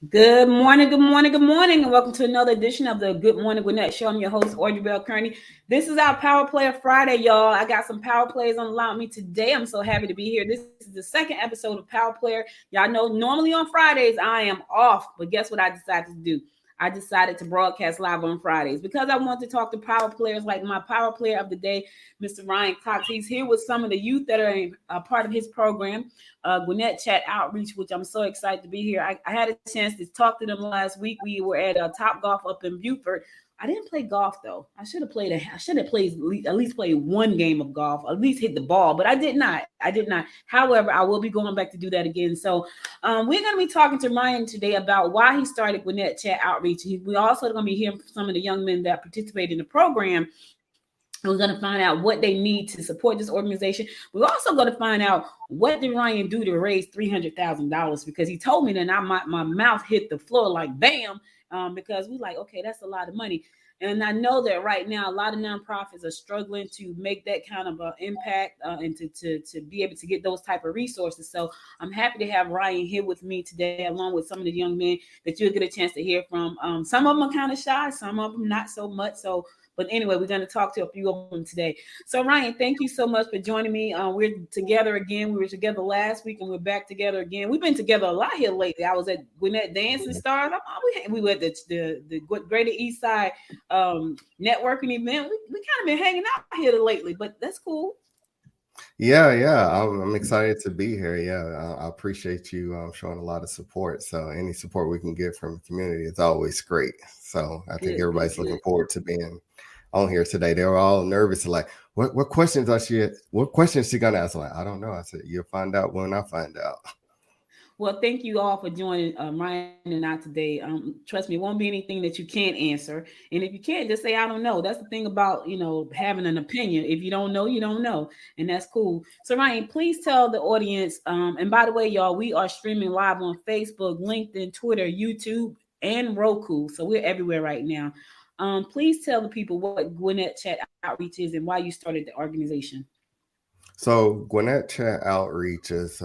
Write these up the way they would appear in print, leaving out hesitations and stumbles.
Good morning, good morning, good morning, and welcome to another edition of the Good Morning Gwinnett Show. I'm your host, Audrey Bell Kearney. This is our Power Player Friday, y'all. I got some Power Players on the line with me today. I'm so happy to be here. This is the second episode of Power Player. Y'all know normally on Fridays I am off, but guess what I decided to do? I decided to broadcast live on Fridays because I want to talk to power players like my power player of the day, Mr. Ryan Cox. He's here with some of the youth that are a part of his program, Gwinnett Chatt Outreach, which I'm so excited to be here. I had a chance to talk to them last week. We were at Top Golf up in Beaufort. I didn't play golf though. I should have played. I should have played at least played one game of golf. At least hit the ball, but I did not. I did not. However, I will be going back to do that again. So we're going to be talking to Ryan today about why he started Gwinnett Chatt Outreach. We also going to be hearing from some of the young men that participate in the program. We're going to find out what they need to support this organization. We're also going to find out what did Ryan do to raise $300,000, because he told me that my mouth hit the floor like bam, because we're like, okay, that's a lot of money. And I know that right now a lot of nonprofits are struggling to make that kind of impact and to be able to get those type of resources. So I'm happy to have Ryan here with me today, along with some of the young men that you'll get a chance to hear from. Some of them are kind of shy, some of them not so much. So but anyway, we're going to talk to a few of them today. So Ryan, thank you so much for joining me. We're together again. We were together last week and we're back together again. We've been together a lot here lately. I was at Gwinnett Dancing Stars. We were at the Greater East Side networking event. We kind of been hanging out here lately, but that's cool. Yeah. I'm excited to be here. Yeah, I appreciate you showing a lot of support. So any support we can get from the community is always great. So I think everybody's looking forward to being on here today. They were all nervous, like, what questions is she gonna ask? I'm like, I don't know. I said, you'll find out when I find out. Well, thank you all for joining Ryan and I today. Trust me, it won't be anything that you can't answer. And if you can't, just say, I don't know. That's the thing about, having an opinion. If you don't know, you don't know. And that's cool. So, Ryan, please tell the audience. And by the way, y'all, we are streaming live on Facebook, LinkedIn, Twitter, YouTube, and Roku. So we're everywhere right now. Please tell the people what Gwinnett Chat Outreach is and why you started the organization. So Gwinnett Chatt Outreach is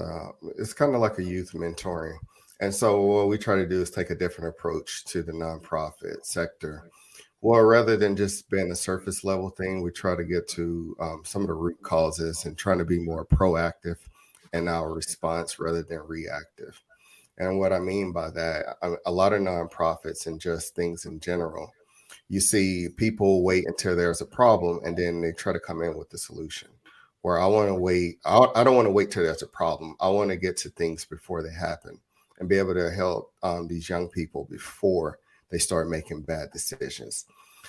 it's kind of like a youth mentoring. And so what we try to do is take a different approach to the nonprofit sector. Well, rather than just being a surface level thing, we try to get to some of the root causes and trying to be more proactive in our response rather than reactive. And what I mean by that, a lot of nonprofits and just things in general, you see people wait until there's a problem and then they try to come in with the solution. Where I want to wait, I don't want to wait till there's a problem. I want to get to things before they happen and be able to help these young people before they start making bad decisions.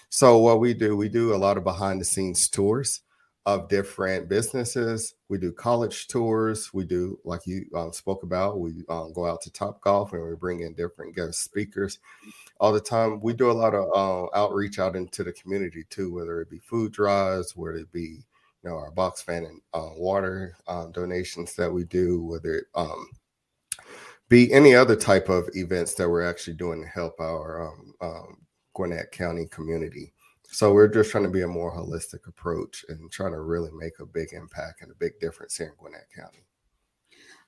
So what we do a lot of behind the scenes tours of different businesses. We do college tours. We do, like you spoke about, we go out to Top Golf and we bring in different guest speakers all the time. We do a lot of outreach out into the community too, whether it be food drives, whether it be our box fan and water donations that we do, whether it be any other type of events that we're actually doing to help our Gwinnett County community. So we're just trying to be a more holistic approach and trying to really make a big impact and a big difference here in Gwinnett County.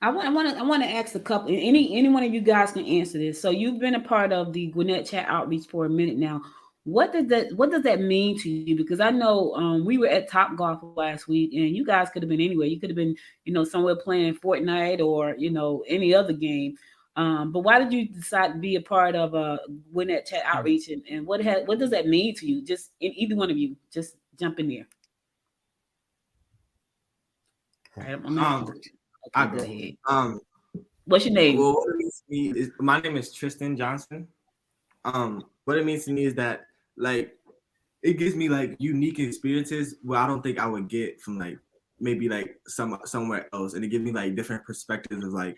I want to ask a couple. Any one of you guys can answer this. So you've been a part of the Gwinnett Chat Outreach for a minute now. What does that mean to you? Because I know we were at Top Golf last week, and you guys could have been anywhere. You could have been somewhere playing Fortnite or any other game. But why did you decide to be a part of Gwinnett Chat Outreach, and what does that mean to you? Just in either one of you, just jump in there. I Okay, go. go ahead. What's your name? Well, what it means to me is my name is Tristan Johnson. What it means to me is that like it gives me like unique experiences where I don't think I would get from like maybe like somewhere else, and it gives me like different perspectives of like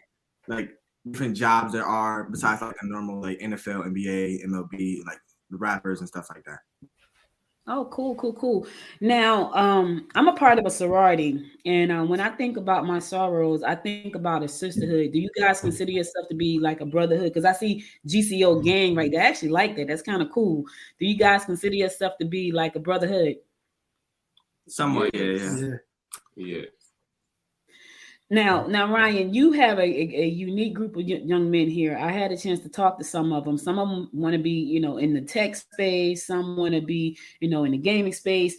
different jobs there are besides like a normal like NFL, NBA, MLB, like the rappers and stuff like that. Oh, cool, cool, cool. Now, I'm a part of a sorority, and when I think about my sorrows, I think about a sisterhood. Do you guys consider yourself to be like a brotherhood? Because I see GCO gang right there. I actually like that. That's kind of cool. Do you guys consider yourself to be like a brotherhood? Somewhat, yeah. Yeah. Now, Ryan, you have a unique group of young men here. I had a chance to talk to some of them. Some of them want to be, in the tech space. Some want to be, in the gaming space.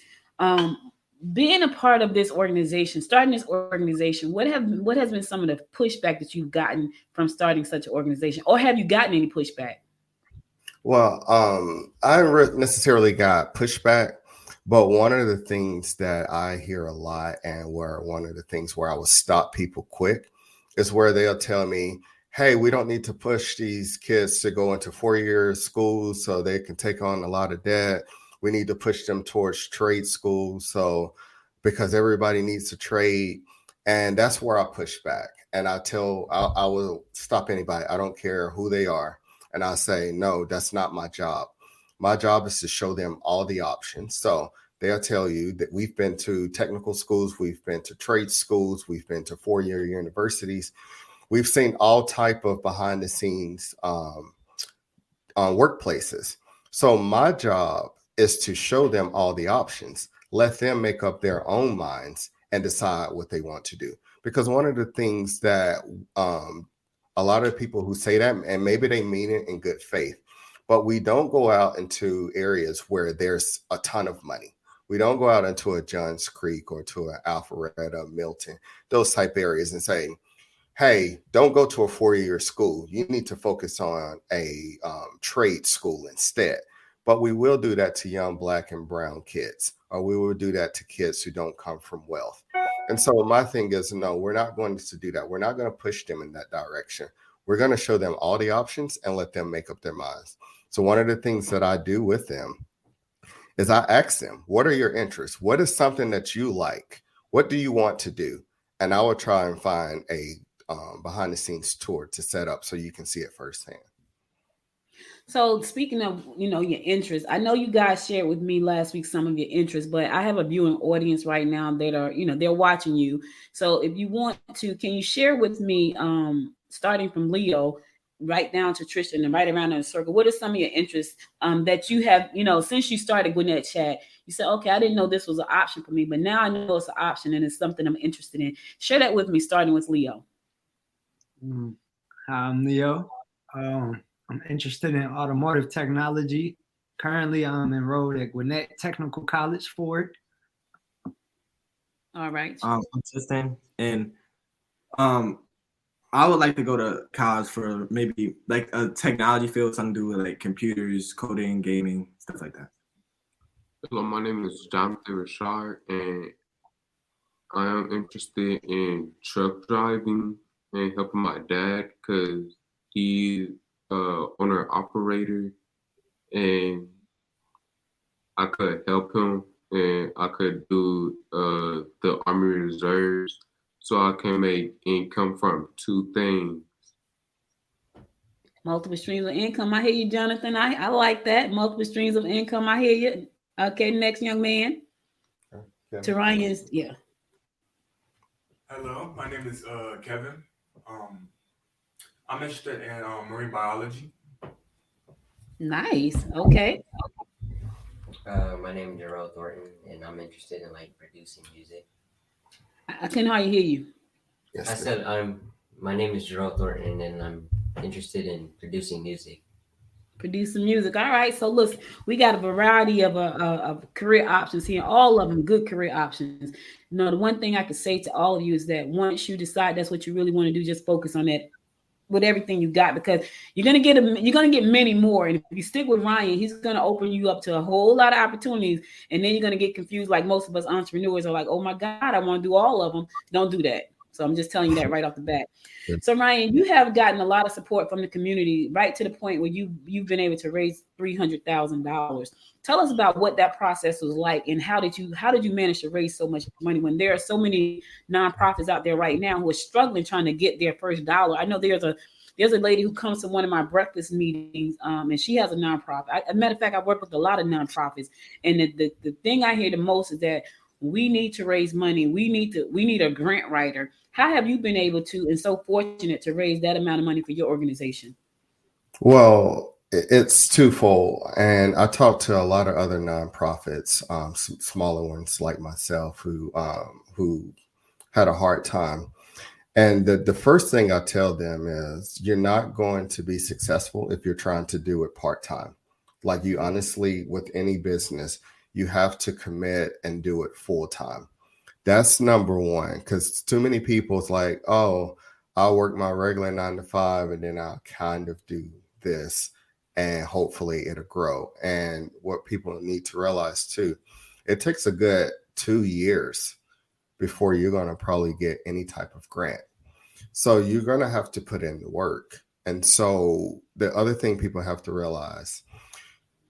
Being a part of this organization, starting this organization, what has been some of the pushback that you've gotten from starting such an organization, or have you gotten any pushback? Well, I haven't necessarily got pushback, but one of the things that I hear a lot, and one of the things where I will stop people quick, is where they'll tell me, hey, we don't need to push these kids to go into 4-year schools so they can take on a lot of debt. We need to push them towards trade schools because everybody needs to trade. And that's where I push back. And I will stop anybody. I don't care who they are. And I say, no, that's not my job. My job is to show them all the options. So they'll tell you that we've been to technical schools, we've been to trade schools, we've been to 4-year universities. We've seen all type of behind the scenes workplaces. So my job is to show them all the options, let them make up their own minds and decide what they want to do. Because one of the things that a lot of people who say that, and maybe they mean it in good faith, but we don't go out into areas where there's a ton of money. We don't go out into a Johns Creek or to an Alpharetta, Milton, those type areas and say, hey, don't go to a 4-year school. You need to focus on a trade school instead. But we will do that to young Black and brown kids, or we will do that to kids who don't come from wealth. And so my thing is, no, we're not going to do that. We're not going to push them in that direction. We're going to show them all the options and let them make up their minds. So one of the things that I do with them is I ask them, what are your interests? What is something that you like? What do you want to do? And I will try and find a behind the scenes tour to set up so you can see it firsthand. So speaking of, your interests, I know you guys shared with me last week some of your interests, but I have a viewing audience right now that are, they're watching you. So if you want to, can you share with me, starting from Leo, right down to Tristan and right around in a circle, what are some of your interests that you have, since you started Gwinnett Chat? You said, okay, I didn't know this was an option for me, but now I know it's an option and it's something I'm interested in. Share that with me, starting with Leo. I'm Leo. I'm interested in automotive technology. Currently, I'm enrolled at Gwinnett Technical College, Ford. All right. I'm Tristan, and I would like to go to college for maybe like a technology field, something to do with like computers, coding, gaming, stuff like that. Hello, my name is Jonathan Richard, and I am interested in truck driving and helping my dad because he's owner operator, and I could help him, and I could do the Army Reserves, so I can make income from 2 things. Multiple streams of income. I hear you, Jonathan. I like that. Multiple streams of income. I hear you. Okay, next young man. To Ryan's, yeah. Hello, my name is Kevin. I'm interested in marine biology. Nice. Okay. My name is Gerald Thornton, and I'm interested in producing music. I couldn't hardly hear you. Yes, I said my name is Gerald Thornton, and I'm interested in producing music. Producing music. All right. So look, we got a variety of career options here. All of them good career options. The one thing I could say to all of you is that once you decide that's what you really want to do, just focus on that with everything you got, because you're gonna get many more. And if you stick with Ryan, he's gonna open you up to a whole lot of opportunities, and then you're gonna get confused. Like most of us entrepreneurs are like, oh my God, I want to do all of them. Don't do that. So I'm just telling you that right off the bat. So Ryan, you have gotten a lot of support from the community, right to the point where you've been able to raise $300,000. Tell us about what that process was like, and how did you manage to raise so much money when there are so many nonprofits out there right now who are struggling trying to get their first dollar? I know there's a lady who comes to one of my breakfast meetings, and she has a nonprofit. As a matter of fact, I work with a lot of nonprofits, and the thing I hear the most is that we need to raise money. We need a grant writer. How have you been able to, and so fortunate to raise that amount of money for your organization? Well, it's twofold. And I talked to a lot of other nonprofits, smaller ones like myself, who had a hard time. And the first thing I tell them is you're not going to be successful if you're trying to do it part-time. Like you honestly, with any business, you have to commit and do it full-time. That's number one, because too many people is like, oh, I'll work my regular 9 to 5 and then I'll kind of do this and hopefully it'll grow. And what people need to realize too, it takes a good 2 years before you're going to probably get any type of grant. So you're going to have to put in the work. And so the other thing people have to realize,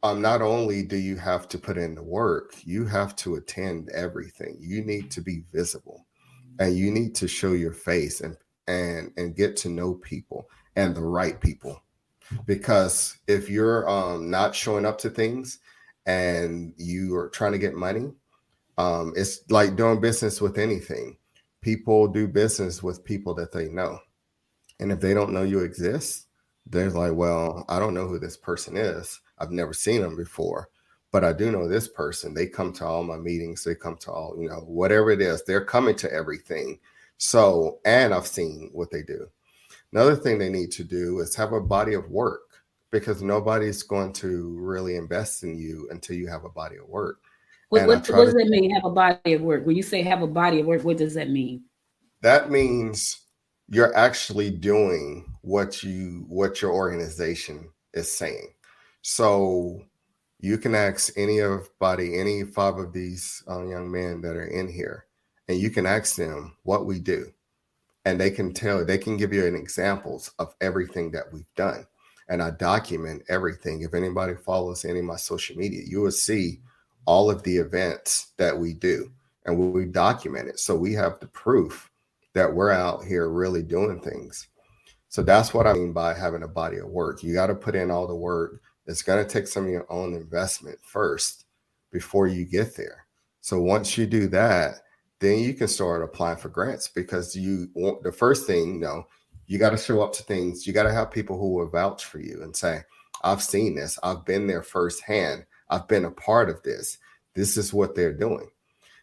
not only do you have to put in the work, you have to attend everything. You need to be visible and you need to show your face and get to know people and the right people. Because if you're not showing up to things and you are trying to get money, it's like doing business with anything. People do business with people that they know. And if they don't know you exist, they're like, well, I don't know who this person is. I've never seen them before, but I do know this person. They come to all my meetings. They come to all, whatever it is, they're coming to everything. So, and I've seen what they do. Another thing they need to do is have a body of work, because nobody's going to really invest in you until you have a body of work. What does that mean, have a body of work? When you say have a body of work, what does that mean? That means you're actually doing what your organization is saying. So you can ask any 5 of these young men that are in here, and you can ask them what we do. And they can give you an examples of everything that we've done. And I document everything. If anybody follows any of my social media, you will see all of the events that we do, and we document it. So we have the proof that we're out here really doing things. So that's what I mean by having a body of work. You got to put in all the work. It's going to take some of your own investment first before you get there. So once you do that, then you can start applying for grants, because the first thing, you got to show up to things. You got to have people who will vouch for you and say, I've seen this. I've been there firsthand. I've been a part of this. This is what they're doing.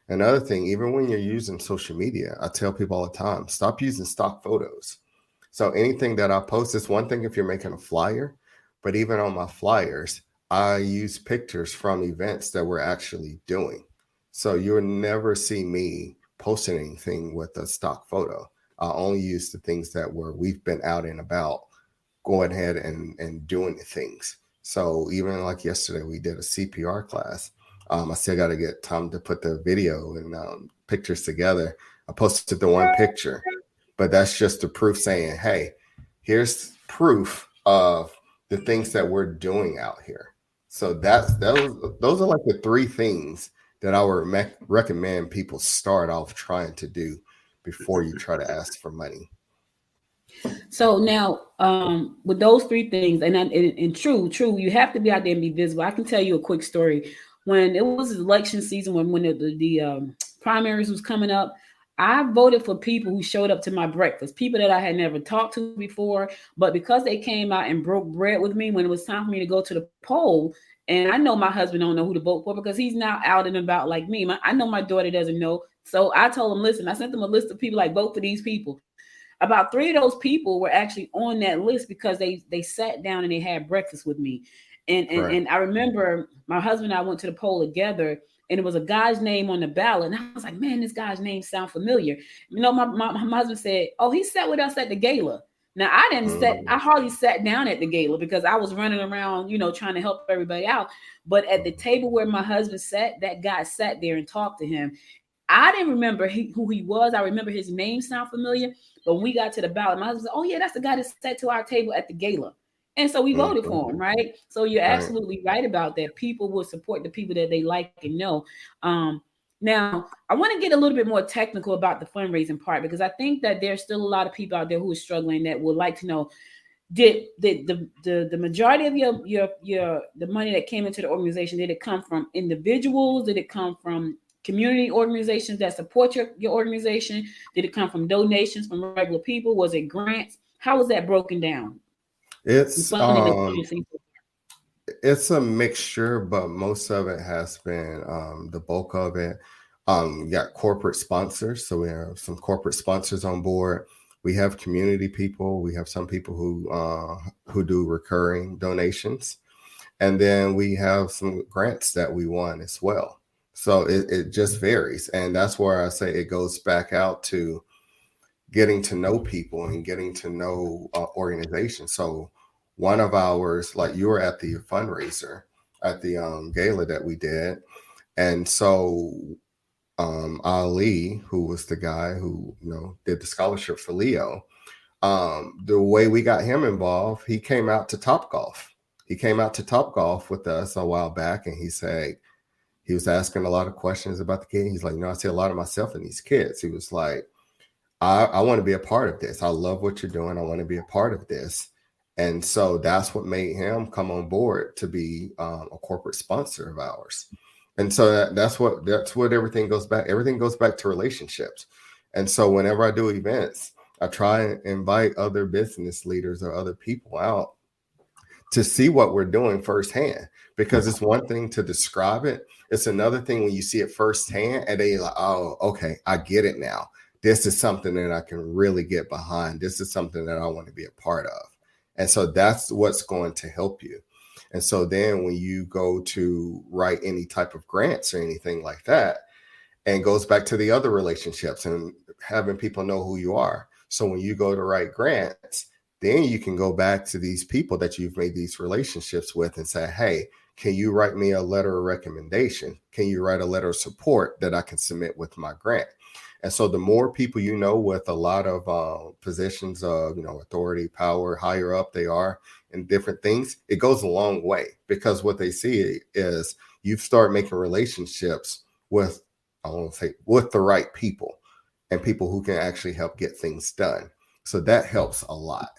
Another thing, even when you're using social media, I tell people all the time, stop using stock photos. So anything that I post, is one thing if you're making a flyer, but even on my flyers, I use pictures from events that we're actually doing. So you'll never see me posting anything with a stock photo. I only use the things that we've been out and about, going ahead and doing the things. So even like yesterday, we did a CPR class. I still got to get time to put the video and pictures together. I posted the one picture, but that's just the proof saying, hey, here's proof of the things that we're doing out here. So those are like the 3 things that I would recommend people start off trying to do before you try to ask for money. So now, with those 3 things, and true, you have to be out there and be visible. I can tell you a quick story. When it was election season, when the primaries was coming up, I voted for people who showed up to my breakfast, people that I had never talked to before, but because they came out and broke bread with me when it was time for me to go to the poll. And I know my husband don't know who to vote for because he's now out and about like me. I know my daughter doesn't know. So I told him, listen, I sent them a list of people, like, vote for these people. About 3 of those people were actually on that list because they sat down and they had breakfast with me. And I remember my husband and I went to the poll together, and it was a guy's name on the ballot. And I was like, man, this guy's name sounds familiar. My husband said, oh, he sat with us at the gala. Now, I hardly sat down at the gala because I was running around, trying to help everybody out. But at the table where my husband sat, that guy sat there and talked to him. I didn't remember who he was. I remember his name sound familiar. But when we got to the ballot, my husband said, oh, yeah, that's the guy that sat to our table at the gala. And so we voted for him, right? So you're absolutely right about that. People will support the people that they like and know. Now, I want to get a little bit more technical about the fundraising part, because I think that there's still a lot of people out there who are struggling that would like to know, did the majority of the money that came into the organization, did it come from individuals? Did it come from community organizations that support your organization? Did it come from donations from regular people? Was it grants? How was that broken down? It's a mixture, but most of it has been the bulk of it. You got corporate sponsors, so we have some corporate sponsors on board. We have community people. We have some people who do recurring donations. And then we have some grants that we won as well. So it just varies. And that's where I say it goes back out to getting to know people and getting to know organizations. So one of ours, like you were at the fundraiser at the gala that we did. And so Ali, who was the guy who, did the scholarship for Leo, the way we got him involved, he came out to Topgolf. He came out to Topgolf with us a while back, and he said, he was asking a lot of questions about the kid. He's like, I see a lot of myself in these kids. He was like, I want to be a part of this. I love what you're doing. I want to be a part of this. And so that's what made him come on board to be a corporate sponsor of ours. And so that's what everything goes back. Everything goes back to relationships. And so whenever I do events, I try and invite other business leaders or other people out to see what we're doing firsthand, because it's one thing to describe it. It's another thing when you see it firsthand and then you're like, oh, okay, I get it now. This is something that I can really get behind. This is something that I want to be a part of. And so that's what's going to help you. And so then when you go to write any type of grants or anything like that, and goes back to the other relationships and having people know who you are. So when you go to write grants, then you can go back to these people that you've made these relationships with and say, hey, can you write me a letter of recommendation? Can you write a letter of support that I can submit with my grant? And so the more people you know with a lot of positions of, authority, power, higher up they are in different things, it goes a long way, because what they see is you start making relationships with, I won't say with the right people and people who can actually help get things done. So that helps a lot.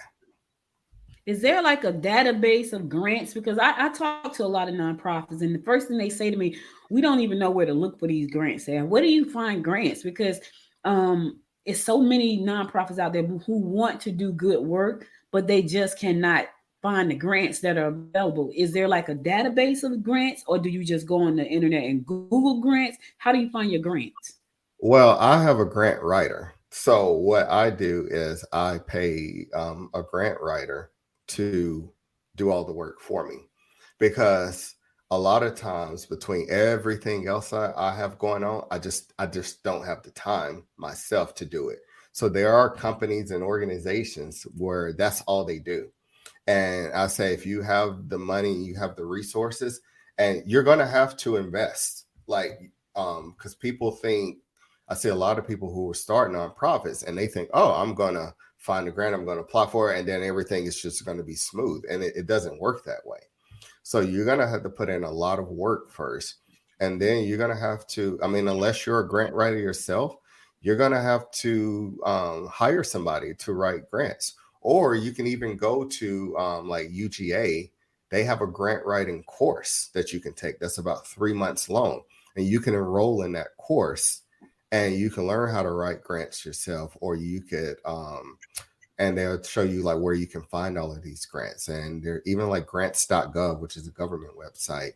Is there like a database of grants? Because I talk to a lot of nonprofits, and the first thing they say to me, we don't even know where to look for these grants at. Where do you find grants? Because it's so many nonprofits out there who want to do good work, but they just cannot find the grants that are available. Is there like a database of grants, or do you just go on the internet and Google grants? How do you find your grants? Well, I have a grant writer. So what I do is I pay a grant writer to do all the work for me, because a lot of times between everything else I have going on, I just don't have the time myself to do it. So there are companies and organizations where that's all they do. And I say, if you have the money, you have the resources, and you're going to have to invest, because people think, I see a lot of people who are starting nonprofits and they think, oh, I'm going to find a grant, I'm going to apply for it, and then everything is just going to be smooth. And it doesn't work that way. So you're going to have to put in a lot of work first. And then you're going to have to, unless you're a grant writer yourself, you're going to have to hire somebody to write grants. Or you can even go to like UGA. They have a grant writing course that you can take that's about 3 months long. And you can enroll in that course and you can learn how to write grants yourself, or you could, and they'll show you like where you can find all of these grants. And they're even like grants.gov, which is a government website.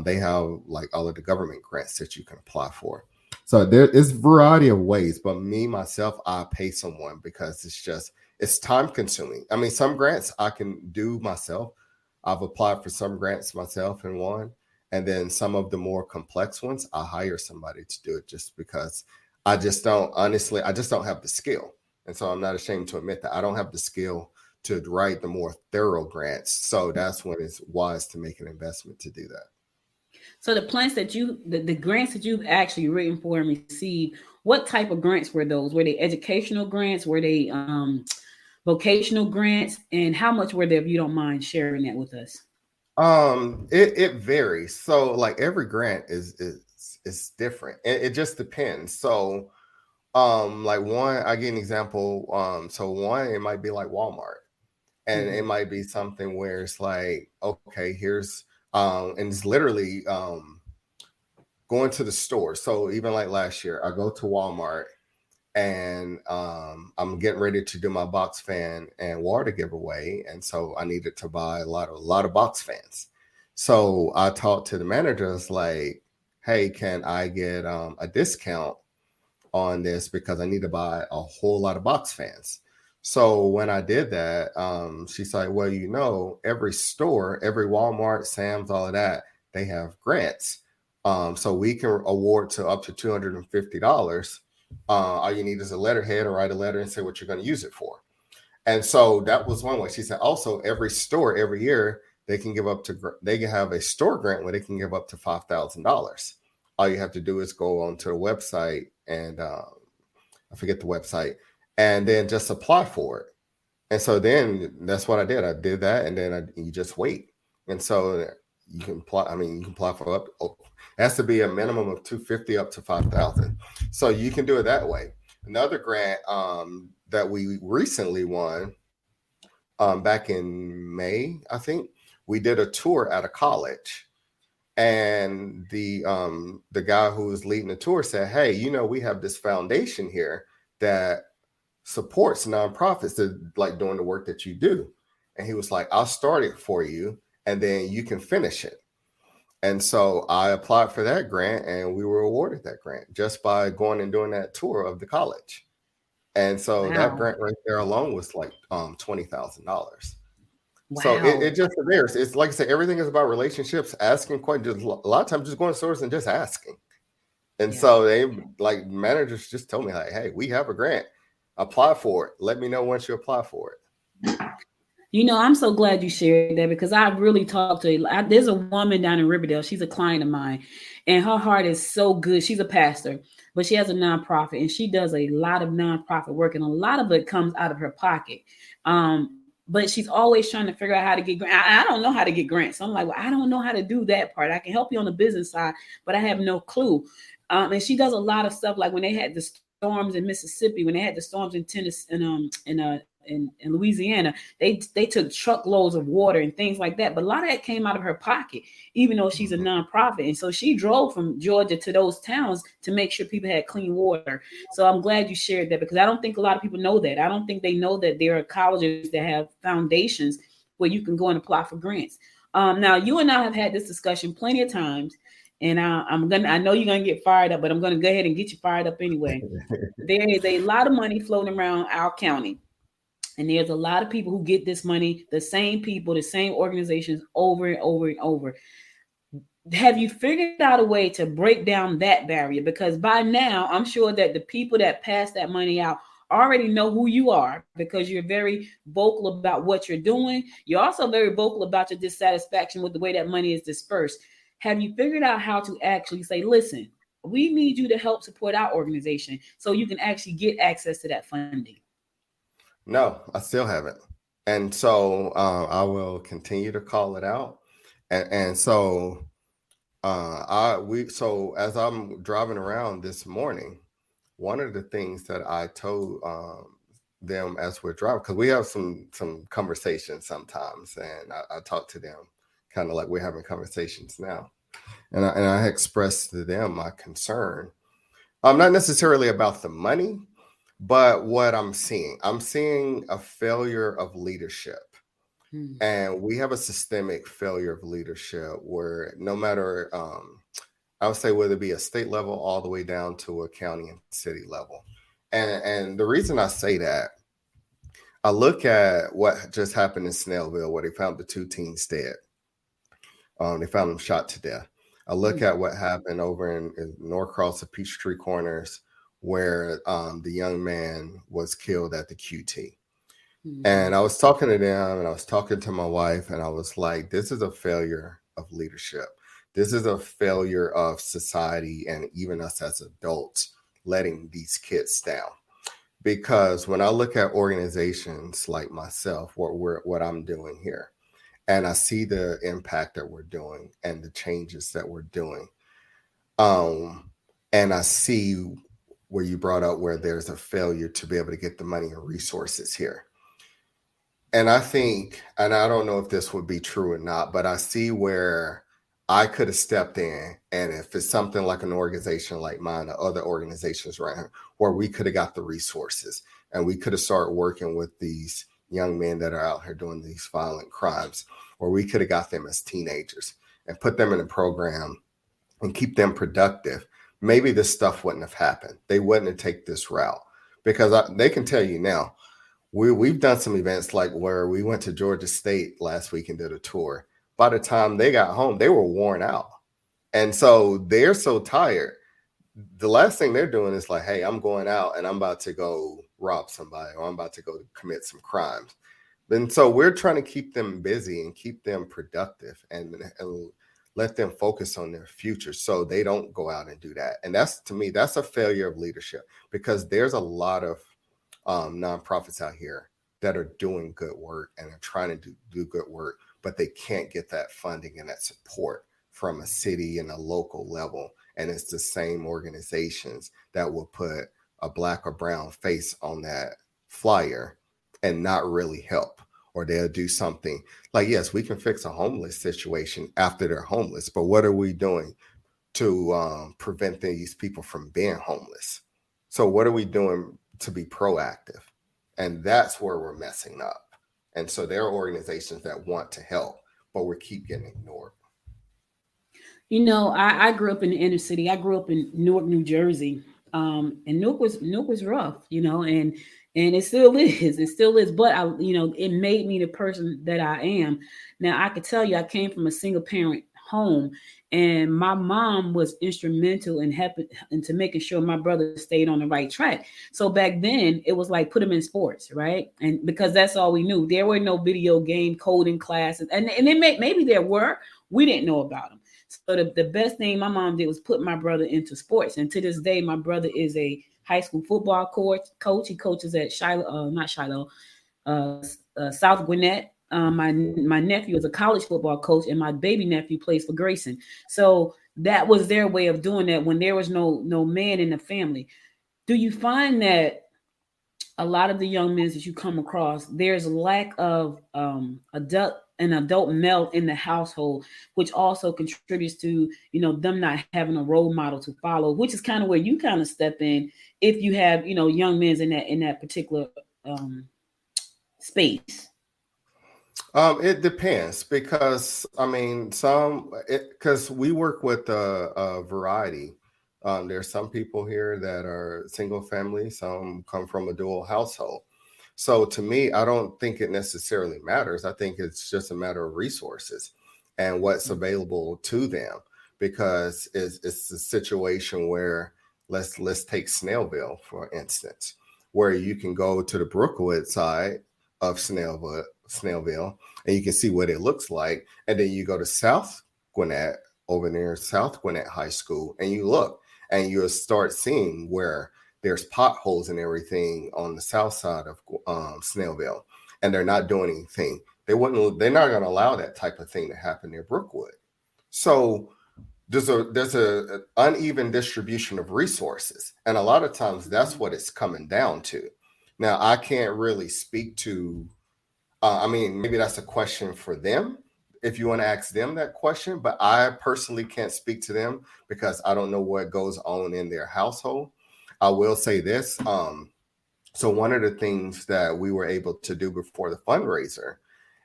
They have like all of the government grants that you can apply for. So there is a variety of ways, but me, myself, I pay someone because it's time consuming. Some grants I can do myself. I've applied for some grants myself and won. And then some of the more complex ones, I hire somebody to do it, just because I just don't have the skill. And so I'm not ashamed to admit that I don't have the skill to write the more thorough grants. So that's when it's wise to make an investment to do that. So the grants that you've actually written for and received, what type of grants were those? Were they educational grants? Were they vocational grants? And how much were they, if you don't mind sharing that with us? It varies. So like every grant is different. It just depends. So like one, I give an example. So one, it might be like Walmart, and it might be something where it's like, okay, here's and it's literally going to the store. So even like last year, I go to Walmart and I'm getting ready to do my box fan and water giveaway, and so I needed to buy a lot of box fans. So I talked to the managers like, hey, can I get a discount on this, because I need to buy a whole lot of box fans. So when I did that, she's like, well, every store, every Walmart, Sam's, all of that, they have grants. So we can award to up to $250. All you need is a letterhead, or write a letter and say what you're going to use it for. And so that was one way. She said also every store every year they can have a store grant where they can give up to $5,000. All you have to do is go onto the website and I forget the website, and then just apply for it. And so then that's what I did. I did that, and then you just wait. And so you can apply. I mean, you can apply for it has to be a minimum of $250 up to $5,000. So you can do it that way. Another grant that we recently won back in May, I think, we did a tour at a college. And the guy who was leading the tour said, hey, we have this foundation here that supports nonprofits that like doing the work that you do. And he was like, I'll start it for you and then you can finish it. And so I applied for that grant and we were awarded that grant just by going and doing that tour of the college. And so that grant right there alone was like $20,000. Wow. So it just varies. It's like I said, everything is about relationships, asking questions. A lot of times just going to stores and just asking. And so they like managers just told me like, hey, we have a grant. Apply for it. Let me know once you apply for it. I'm so glad you shared that because I really talked to her. There's a woman down in Riverdale. She's a client of mine and her heart is so good. She's a pastor, but she has a nonprofit and she does a lot of nonprofit work and a lot of it comes out of her pocket. But she's always trying to figure out how to get grants. I don't know how to get grants. So I'm like, well, I don't know how to do that part. I can help you on the business side, but I have no clue. And she does a lot of stuff like when they had the storms in Mississippi, when they had the storms in Tennessee, in Louisiana, they took truckloads of water and things like that. But a lot of that came out of her pocket, even though she's a nonprofit. And so she drove from Georgia to those towns to make sure people had clean water. So I'm glad you shared that because I don't think a lot of people know that. I don't think they know that there are colleges that have foundations where you can go and apply for grants. Now, you and I have had this discussion plenty of times. And I know you're going to get fired up, but I'm going to go ahead and get you fired up anyway. There is a lot of money floating around our county. And there's a lot of people who get this money, the same people, the same organizations over and over and over. Have you figured out a way to break down that barrier? Because by now, I'm sure that the people that pass that money out already know who you are because you're very vocal about what you're doing. You're also very vocal about your dissatisfaction with the way that money is dispersed. Have you figured out how to actually say, listen, we need you to help support our organization so you can actually get access to that funding? No, I still haven't. And so I will continue to call it out. And so as I'm driving around this morning, one of the things that I told them as we're driving, because we have some conversations sometimes, and I talk to them kind of like we're having conversations now. And I expressed to them my concern, not necessarily about the money, but what I'm seeing a failure of leadership. And we have a systemic failure of leadership where no matter, I would say whether it be a state level all the way down to a county and city level. And the reason I say that, I look at what just happened in Snellville where they found the 2 teens dead. They found them shot to death. I look at what happened over in Norcross at Peachtree Corners where the young man was killed at the QT. And I was talking to them and I was talking to my wife and I was like, this is a failure of leadership. This is a failure of society and even us as adults letting these kids down. Because when I look at organizations like myself, what I'm doing here, and I see the impact that we're doing and the changes that we're doing, and I see where you brought up where there's a failure to be able to get the money and resources here. And I think, and I don't know if this would be true or not, but I see where I could have stepped in. And if it's something like an organization like mine or other organizations right here, where we could have got the resources and we could have started working with these young men that are out here doing these violent crimes, or we could have got them as teenagers and put them in a program and keep them productive, maybe this stuff wouldn't have happened. They wouldn't have taken this route because they can tell you now, we've done some events like where we went to Georgia State last week and did a tour. By the time they got home, they were worn out. And so they're so tired. The last thing they're doing is like, hey, I'm going out and I'm about to go rob somebody, or I'm about to go commit some crimes. And so we're trying to keep them busy and keep them productive and let them focus on their future so they don't go out and do that. And that's, to me, that's a failure of leadership, because there's a lot of nonprofits out here that are doing good work and are trying to do good work, but they can't get that funding and that support from a city and a local level. And it's the same organizations that will put a black or brown face on that flyer and not really help. Or they'll do something like, yes, we can fix a homeless situation after they're homeless, but what are we doing to prevent these people from being homeless? So what are we doing to be proactive? And that's where we're messing up. And so there are organizations that want to help, but we keep getting ignored. You know, I grew up in the inner city. I grew up in Newark, New Jersey. And Newark was rough, you know, and it still is. It still is. But it made me the person that I am. Now I could tell you I came from a single parent home, and my mom was instrumental in helping into making sure my brother stayed on the right track. So back then it was like put him in sports, right? And because that's all we knew. There were no video game coding classes, and maybe there were. We didn't know about them. So the best thing my mom did was put my brother into sports. And to this day, my brother is a high school football coach. He coaches at South Gwinnett. My nephew is a college football coach, and my baby nephew plays for Grayson. So that was their way of doing that when there was no man in the family. Do you find that a lot of the young men that you come across, there's a lack of an adult male in the household, which also contributes to, them not having a role model to follow, which is kind of where you kind of step in if you have, young men in that particular space? It depends, because because we work with a variety. There's some people here that are single family, some come from a dual household. So to me, I don't think it necessarily matters. I think it's just a matter of resources and what's available to them, because it's a situation where let's take Snellville, for instance, where you can go to the Brookwood side of Snellville, and you can see what it looks like. And then you go to South Gwinnett, over near South Gwinnett High School, and you look, and you'll start seeing where there's potholes and everything on the south side of Snellville, and they're not doing anything. They're not going to allow that type of thing to happen near Brookwood. So there's a uneven distribution of resources, and a lot of times that's what it's coming down to. Now, I can't really speak to, maybe that's a question for them, if you want to ask them that question, but I personally can't speak to them because I don't know what goes on in their household. I will say this. So one of the things that we were able to do before the fundraiser,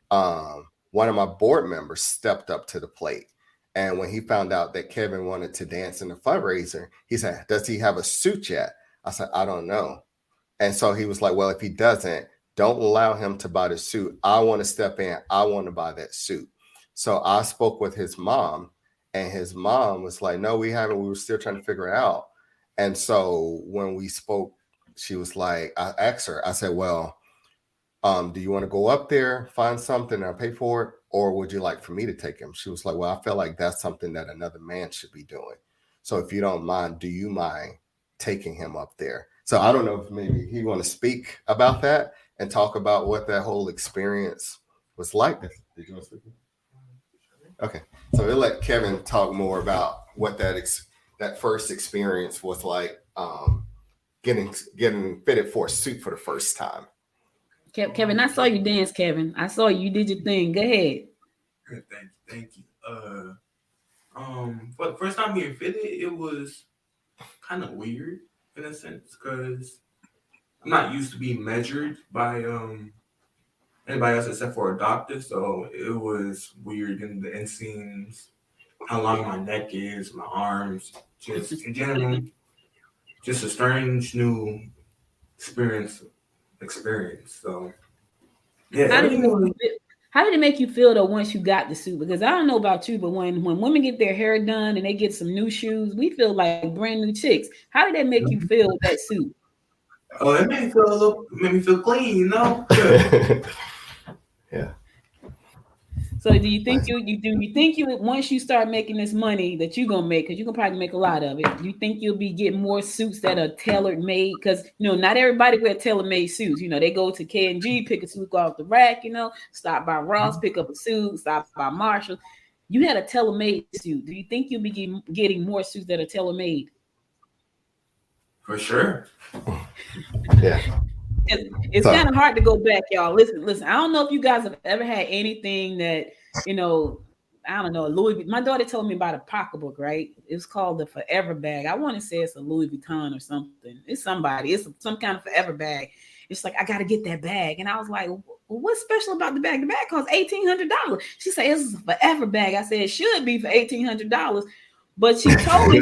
one of my board members stepped up to the plate. And when he found out that Kevin wanted to dance in the fundraiser, he said, "Does he have a suit yet?" I said, "I don't know." And so he was like, "Well, if he doesn't, don't allow him to buy the suit. I want to step in. I want to buy that suit." So I spoke with his mom, and his mom was like, "No, we haven't. We were still trying to figure it out." And so when we spoke, she was like, I asked her, I said, "Well, do you want to go up there, find something, and I'll pay for it? Or would you like for me to take him?" She was like, "Well, I feel like that's something that another man should be doing. So if you don't mind, do you mind taking him up there?" So I don't know if maybe he want to speak about that and talk about what that whole experience was like. Did you want to speak? Okay. So we'll let Kevin talk more about what that first experience was like, getting fitted for a suit for the first time. Kevin, I saw you dance, Kevin. I saw you did your thing. Go ahead. Good, thank you. For the first time getting fitted, it was kind of weird in a sense, because I'm not used to being measured by anybody else except for a doctor. So it was weird in the inseams, how long my neck is, my arms, just in general, just a strange new experience experience. So yeah, How did it everything make was you feel? How did it make you feel though once you got the suit? Because I don't know about you, but when women get their hair done and they get some new shoes, we feel like brand new chicks. How did that make you feel with that suit? oh, it made me feel clean, you know. Yeah. So do you think you think you once you start making this money that you're gonna make, because you're gonna probably make a lot of it, you think you'll be getting more suits that are tailored made? Because not everybody wear tailor made suits. They go to K&G, pick a suit off the rack, stop by Ross, pick up a suit, stop by Marshall. You had a tailor made suit. Do you think you'll be getting more suits that are tailor made? For sure. Yeah. It's So kind of hard to go back, y'all. Listen. I don't know if you guys have ever had anything that, I don't know, Louis. My daughter told me about a pocketbook, right? It's called the Forever Bag. I want to say it's a Louis Vuitton or something. It's somebody. It's some kind of Forever Bag. It's like, I got to get that bag. And I was like, well, what's special about the bag? The bag costs $1,800. She said, it's a Forever Bag. I said, it should be for $1,800. But she told me,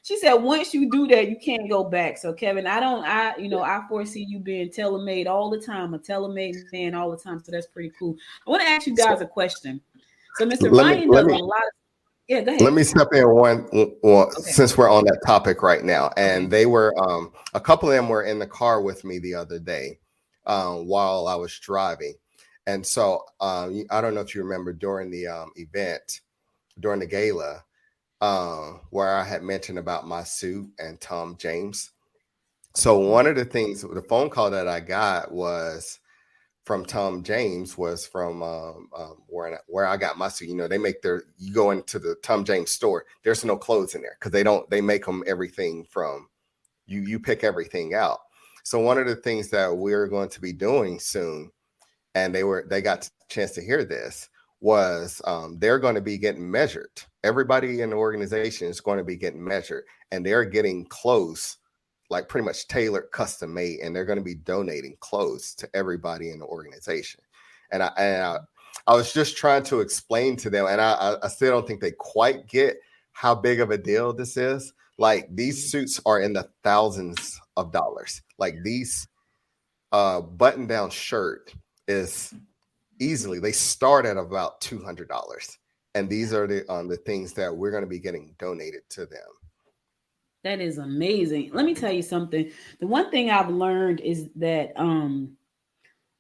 she said, once you do that, you can't go back. So Kevin, I foresee you being tailor-made all the time, a tailor-made man all the time. So that's pretty cool. I want to ask you guys a question. So Mr. Ryan does a lot of, yeah, go ahead. Let me step in one Okay. since we're on that topic right now. And they were, a couple of them were in the car with me the other day while I was driving. And so I don't know if you remember during the event, during the gala, where I had mentioned about my suit and Tom James. So one of the things, the phone call that I got was from Tom James, was from where I got my suit. They make you go into the Tom James store, there's no clothes in there because they make them everything from you pick everything out. So one of the things that we're going to be doing soon, and they got a chance to hear this, was they're going to be getting measured. Everybody in the organization is going to be getting measured, and they're getting clothes like pretty much tailored, custom made, and they're going to be donating clothes to everybody in the organization. And I was just trying to explain to them, and I still don't think they quite get how big of a deal this is. Like, these suits are in the thousands of dollars. Like, these button-down shirt is easily, they start at about $200, and these are the things that we're going to be getting donated to them. That is amazing. Let me tell you something. The one thing I've learned is that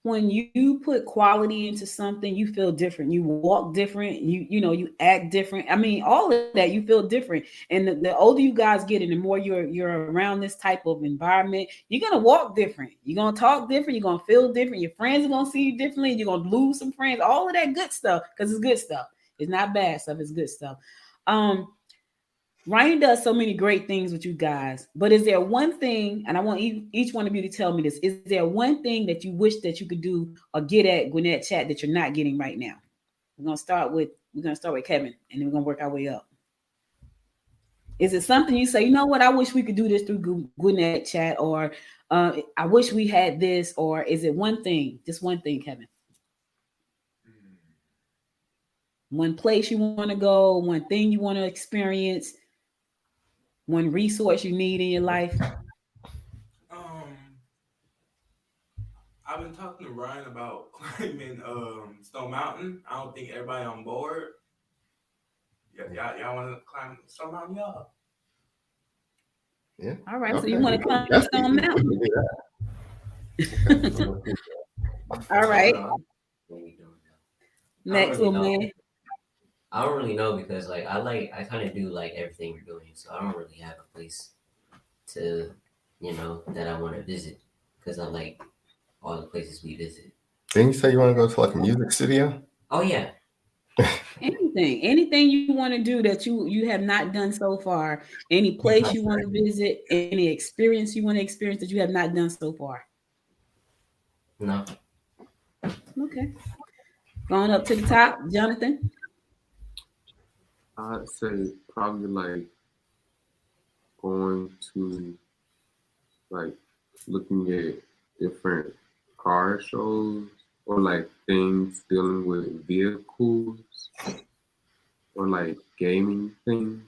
when you put quality into something, you feel different. You walk different. You act different. I mean, all of that, you feel different. And the older you guys get, and the more you're around this type of environment, you're gonna walk different. You're gonna talk different. You're gonna feel different. Your friends are gonna see you differently. You're gonna lose some friends. All of that good stuff, because it's good stuff. It's not bad stuff. It's good stuff. Ryan does so many great things with you guys, but is there one thing, and I want each one of you to tell me this, is there one thing that you wish that you could do or get at Gwinnett Chat that you're not getting right now? We're gonna start with Kevin, and then we're gonna work our way up. Is it something you say, you know what, I wish we could do this through Gwinnett Chat, or I wish we had this, or is it one thing, just one thing, Kevin? One place you want to go, one thing you want to experience, one resource you need in your life? I've been talking to Ryan about climbing Stone Mountain. I don't think everybody on board. Yeah, y'all want to climb Stone Mountain, y'all? Yeah. All right. Okay. So you want to climb Stone Mountain? All right. Next, little man. I don't really know, because I kind of do like everything we're doing, so I don't really have a place to, that I want to visit, because I like all the places we visit. Didn't you say you want to go to like a music studio? Oh yeah. Anything you want to do that you have not done so far, any place you want to visit, any experience you want to experience that you have not done so far? No. Okay. Going up to the top, Jonathan. I'd say probably like going to like looking at different car shows, or like things dealing with vehicles, or like gaming things.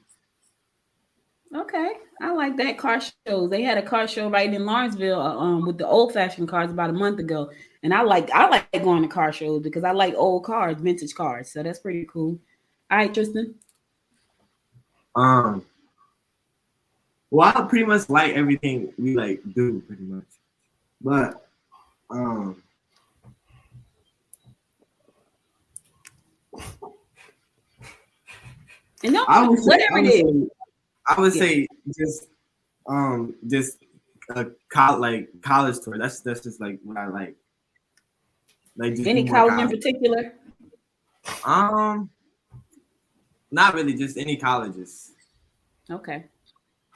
Okay, I like that car shows. They had a car show right in Lawrenceville with the old fashioned cars about a month ago, and I like going to car shows because I like old cars, vintage cars. So that's pretty cool. All right, Tristan. Well, I pretty much like everything we like do pretty much, but And no, I would say, whatever it is. I would say just a college tour. That's just like what I like. Like just Any college in particular? Not really, just any colleges. Okay.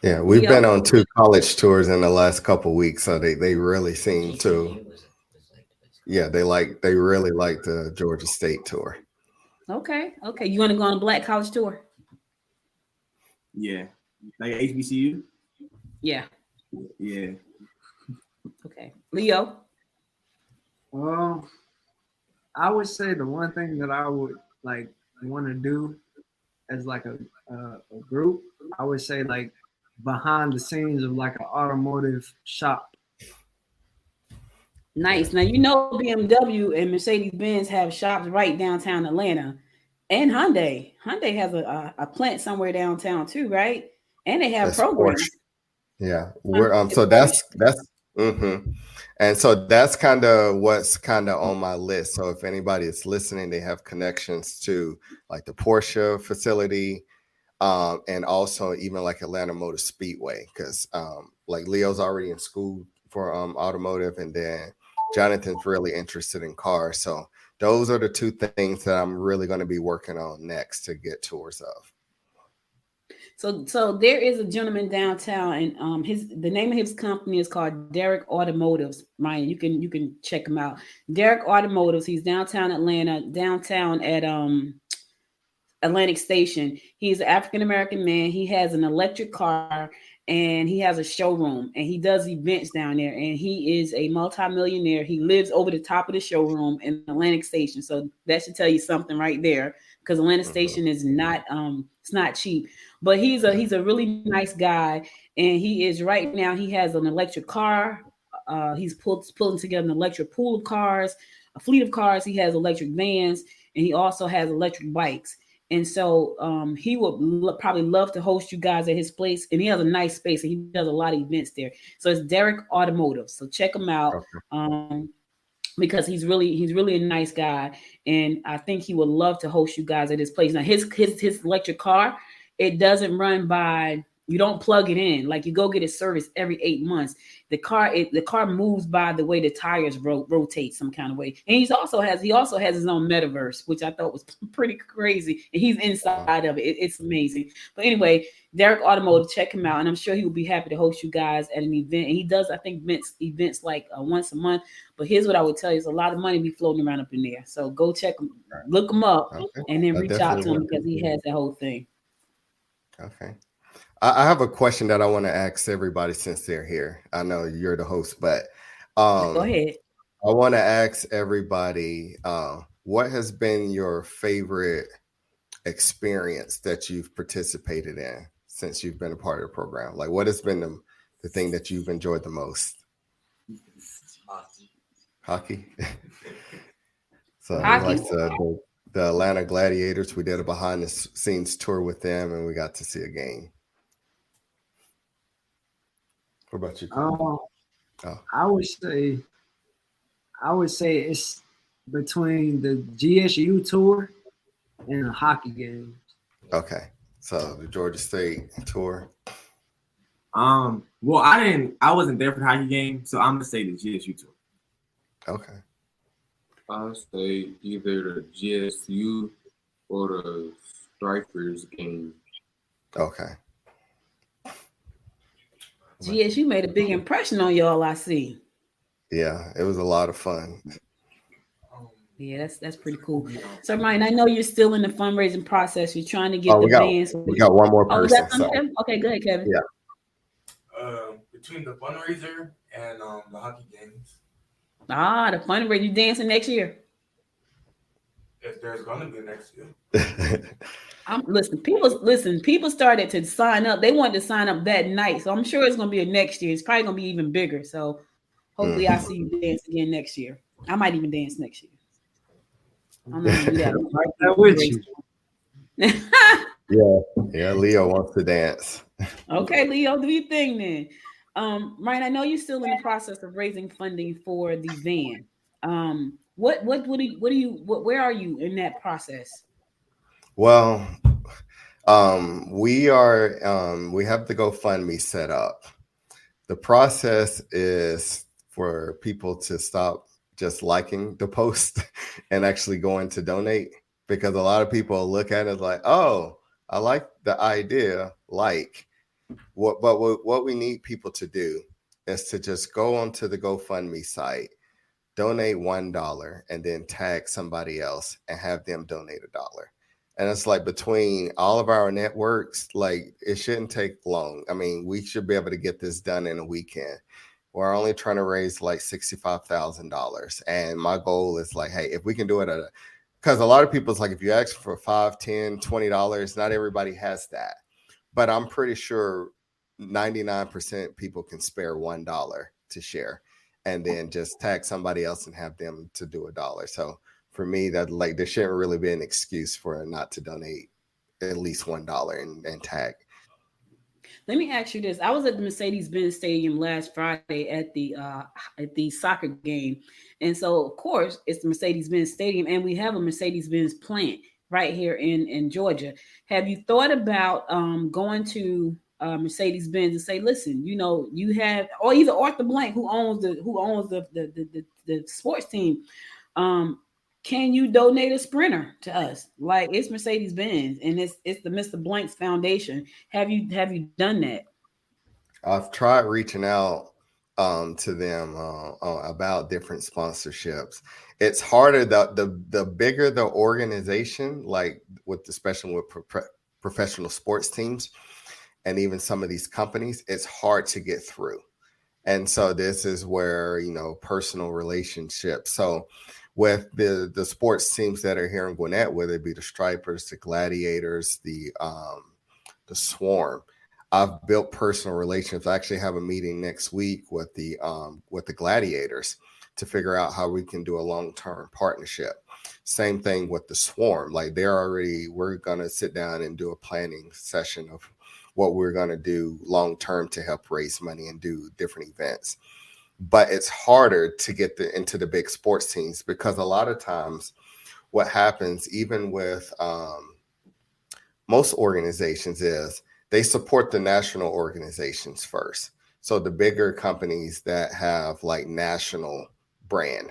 Yeah, we've been on 2 college tours in the last couple of weeks, so they really seem to. Yeah, they really like the Georgia State tour. Okay. You want to go on a black college tour? Yeah, like HBCU. Yeah. Yeah. Okay, Leo. I would say the one thing that I would like want to do as like a group, I would say like behind the scenes of like an automotive shop. Nice. Now you know BMW and Mercedes-Benz have shops right downtown Atlanta, and Hyundai. Hyundai has a plant somewhere downtown too, right? And they have programs. Porsche. Yeah, we're so that's and so that's kind of what's kind of on my list. So if anybody is listening, they have connections to like the Porsche facility, and also even like Atlanta Motor Speedway, because like Leo's already in school for automotive, and then Jonathan's really interested in cars. So those are the 2 things that I'm really going to be working on next to get tours of. So there is a gentleman downtown, and the name of his company is called Derek Automotives. Ryan, you can check him out. Derek Automotives. He's downtown Atlanta, downtown at Atlantic Station. He's an African American man. He has an electric car and he has a showroom, and he does events down there. And he is a multimillionaire. He lives over the top of the showroom in Atlantic Station. So that should tell you something right there, because Atlantic Station is not it's not cheap. But he's a really nice guy, and he is right now. He has an electric car. He's pulling together an electric pool of cars, a fleet of cars. He has electric vans, and he also has electric bikes. And so he would probably love to host you guys at his place. And he has a nice space, and he does a lot of events there. So it's Derek Automotive. So check him out. Because he's really a nice guy, and I think he would love to host you guys at his place. Now his electric car, it doesn't run by, you don't plug it in. Like, you go get it serviced every 8 months. The car moves by the way the tires rotate some kind of way. And he also has his own metaverse, which I thought was pretty crazy. And he's inside of it. It's amazing. But anyway, Derek Automotive, check him out, and I'm sure he will be happy to host you guys at an event. And he does, I think, events like once a month. But here's what I would tell you: there's a lot of money be floating around up in there. So go check him, look him up, and then reach out to him, because he has that whole thing. Okay. I have a question that I want to ask everybody since they're here. I know you're the host, but go ahead. I want to ask everybody, what has been your favorite experience that you've participated in since you've been a part of the program? Like, what has been the thing that you've enjoyed the most? Hockey. So like the Atlanta Gladiators, we did a behind the scenes tour with them, and we got to see a game. What about you? I would say it's between the GSU tour and the hockey games. Okay, so the Georgia State tour. Well, I wasn't there for the hockey game, so I'm gonna say the GSU tour. Okay. I'll say either the GSU or the Strikers game. Okay. GSU made a big impression on y'all, I see. Yeah, it was a lot of fun. Yeah, that's pretty cool. So, Ryan, I know you're still in the fundraising process. You're trying to get the bands. We got one more person. Okay, go ahead, Kevin. Yeah. Between the fundraiser and the hockey games. The fundraiser. You dancing next year? If there's gonna be next year. People started to sign up. They wanted to sign up that night. So I'm sure it's gonna be a next year. It's probably gonna be even bigger. So hopefully I see you dance again next year. I might even dance next year. I'm not gonna do that. Right there with you. Yeah, Leo wants to dance. Okay, Leo, do your thing then. Ryan, I know you're still in the process of raising funding for the van. Where are you in that process? Well, we have the GoFundMe set up. The process is for people to stop just liking the post and actually going to donate, because a lot of people look at it like, oh, I like the idea, what we need people to do is to just go onto the GoFundMe site, donate $1, and then tag somebody else and have them donate $1. And it's like between all of our networks, like it shouldn't take long. I mean, we should be able to get this done in a weekend. We're only trying to raise like $65,000. And my goal is like, hey, if we can do it because a lot of people, it's like if you ask for $5, $10, $20, not everybody has that. But I'm pretty sure 99% people can spare $1 to share and then just tag somebody else and have them to do $1. So for me, that like there shouldn't really be an excuse for not to donate at least $1 and tag. Let me ask you this. I was at the Mercedes-Benz Stadium last Friday at the soccer game. And so, of course, it's the Mercedes-Benz Stadium, and we have a Mercedes-Benz plant right here in Georgia. Have you thought about going to Mercedes-Benz and say, listen, you have, or either Arthur Blank, who owns the sports team, can you donate a Sprinter to us? Like, it's Mercedes-Benz and it's the Mr. Blank's Foundation. Have you done that? I've tried reaching out to them about different sponsorships. It's harder the bigger the organization, like especially with professional sports teams and even some of these companies, it's hard to get through. And so this is where, personal relationships. So with the sports teams that are here in Gwinnett, whether it be the Stripers, the Gladiators, the Swarm, I've built personal relationships. I actually have a meeting next week with the Gladiators to figure out how we can do a long-term partnership. Same thing with the Swarm. Like we're going to sit down and do a planning session of what we're going to do long-term to help raise money and do different events. But it's harder to get into the big sports teams, because a lot of times what happens, even with most organizations, is they support the national organizations first. So the bigger companies that have like national brand,